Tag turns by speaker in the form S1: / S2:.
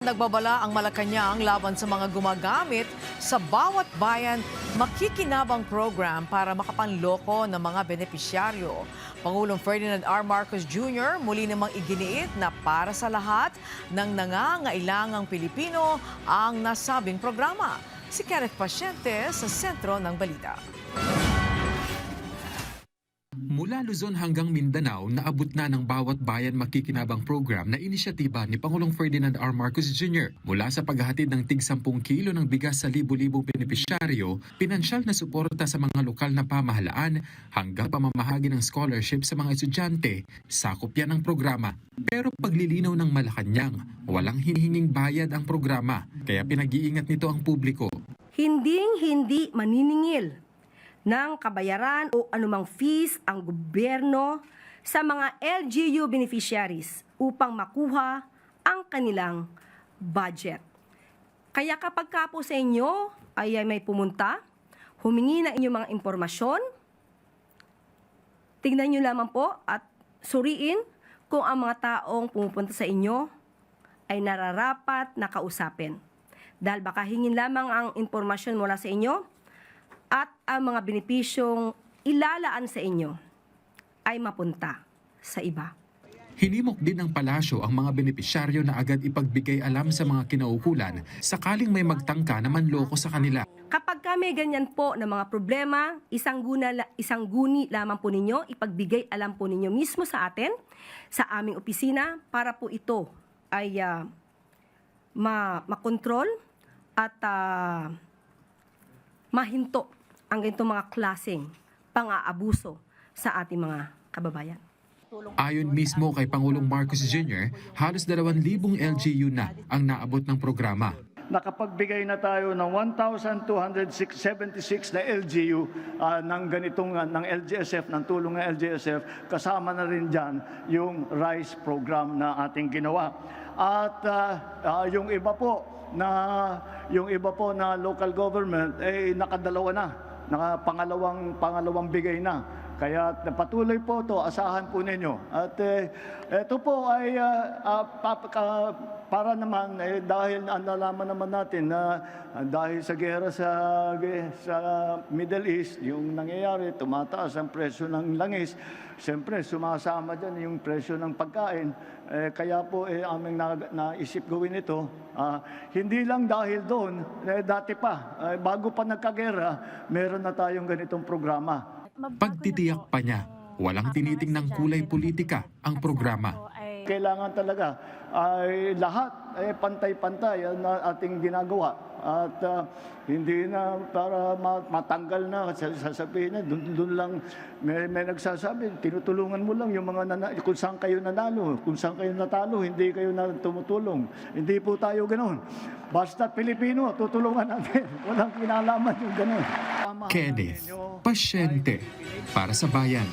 S1: Nagbabala ang Malacanang laban sa mga gumagamit sa bawat bayan makikinabang program para makapanloko ng mga benepisyaryo. Pangulong Ferdinand R. Marcos Jr. muli namang iginiit na para sa lahat ng nangangailangang Pilipino ang nasabing programa. Si Kenneth Pasyente sa sentro ng balita.
S2: Mula Luzon hanggang Mindanao, naabot na ng bawat bayan makikinabang program na inisyatiba ni Pangulong Ferdinand R. Marcos Jr. Mula sa paghahatid ng tig 10 kilo ng bigas sa libu-libong benepisyaryo, pinansyal na suporta sa mga lokal na pamahalaan hanggang pamamahagi ng scholarship sa mga estudyante, sakop yan ng programa. Pero paglilinaw ng Malacanang, walang hinihinging bayad ang programa, kaya pinag-iingat nito ang publiko.
S3: Hinding-hindi maniningil ng kabayaran o anumang fees ang gobyerno sa mga LGU beneficiaries upang makuha ang kanilang budget. Kaya kapag ka po sa inyo ay may pumunta, humingi na inyong mga impormasyon, tignan nyo lamang po at suriin kung ang mga taong pumupunta sa inyo ay nararapat na kausapin. Dahil baka hingin lamang ang impormasyon mula sa inyo at ang mga benepisyong ilalaan sa inyo ay mapunta sa iba.
S2: Hinimok din ng palasyo ang mga benepisyaryo na agad ipagbigay alam sa mga kinaukulan sakaling may magtangka na manloko sa kanila.
S3: Kapag kami ganyan po na mga problema, isang guni lamang po ninyo, ipagbigay alam po ninyo mismo sa atin, sa aming opisina, para po ito ay makontrol at mahinto ang ganitong mga klaseng pang-aabuso sa ating mga kababayan.
S2: Ayon mismo kay Pangulong Marcos Jr., halos 2,000 LGU na ang naabot ng programa.
S4: Nakapagbigay na tayo ng 1,276 na LGU ng ganitong ng LGSF, ng tulong ng LGSF, kasama na rin dyan yung RISE program na ating ginawa. At yung iba po na local government ay nakadalawa na, pangalawang bigay na. Kaya patuloy po ito, asahan po ninyo. At ito po ay para naman, dahil nalaman naman natin na dahil sa gera sa Middle East, yung nangyayari, tumataas ang presyo ng langis. Siyempre, sumasama dyan yung presyo ng pagkain. Kaya po aming naisip gawin ito. Hindi lang dahil doon, dati pa, bago pa nagkagera, meron na tayong ganitong programa.
S2: Pagtitiyak pa niya, walang tinitingnang kulay politika ang programa.
S4: Kailangan talaga ay lahat ay pantay-pantay na ating ginagawa at hindi na para matanggal na sasabihin na doon lang may nagsasabi, tinutulungan mo lang yung mga kung saan kayo nanalo, kung saan kayo natalo, hindi kayo na tumutulong. Hindi po tayo ganoon. Basta Pilipino, tutulungan natin. Walang kinalaman yung ganoon.
S2: Kenneth Pasyente para sa bayan.